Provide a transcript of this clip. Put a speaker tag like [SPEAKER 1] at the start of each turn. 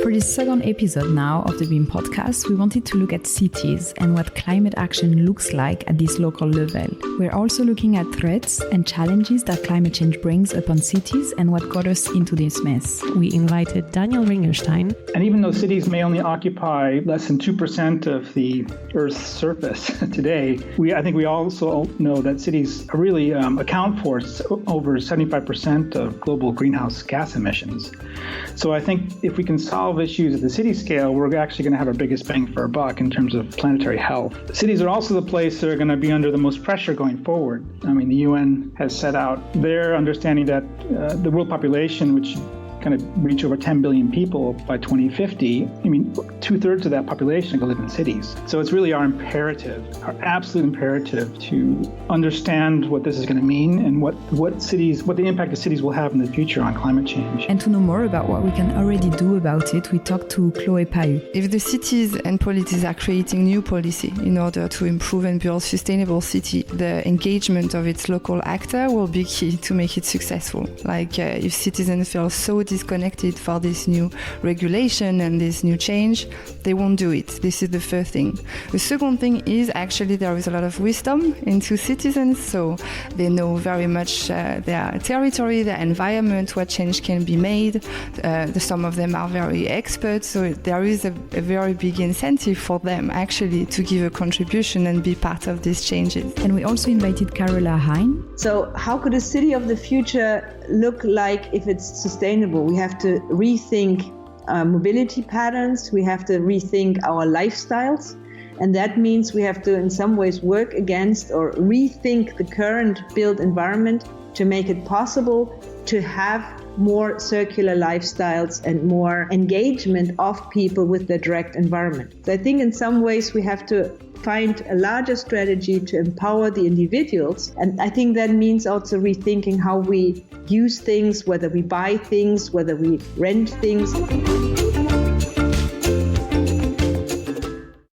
[SPEAKER 1] For this second episode now of the BEAM podcast, we wanted to look at cities and what climate action looks like at this local level. We're also looking at threats and challenges that climate change brings upon cities and what got us into this mess.
[SPEAKER 2] We invited Daniel Ringelstein.
[SPEAKER 3] And even though cities may only occupy less than 2% of the Earth's surface today, I think we also know that cities really account for over 75% of global greenhouse gas emissions. So I think if we can solve issues at the city scale, we're actually going to have our biggest bang for our buck in terms of planetary health. Cities are also the place that are going to be under the most pressure going forward. I mean, the UN has set out their understanding that the world population, which kind of reach over 10 billion people by 2050, I mean, 2/3 of that population will live in cities. So it's really our absolute imperative to understand what this is going to mean and what the impact of cities will have in the future on climate change.
[SPEAKER 1] And to know more about what we can already do about it, we talked to Chloe Pahu.
[SPEAKER 4] If the cities and polities are creating new policy in order to improve and build sustainable city, the engagement of its local actor will be key to make it successful. Like if citizens feel so disconnected for this new regulation and this new change, they won't do it. This is the first thing. The second thing is actually there is a lot of wisdom into citizens, so they know very much their territory, their environment, what change can be made. Some of them are very experts, so there is a very big incentive for them actually to give a contribution and be part of these changes.
[SPEAKER 1] And we also invited Carola Hein.
[SPEAKER 5] So how could a city of the future look like if it's sustainable? We have to rethink mobility patterns. We have to rethink our lifestyles. And that means we have to, in some ways, work against or rethink the current built environment to make it possible to have more circular lifestyles and more engagement of people with the direct environment. So I think in some ways we have to find a larger strategy to empower the individuals. And I think that means also rethinking how we use things, whether we buy things, whether we rent things.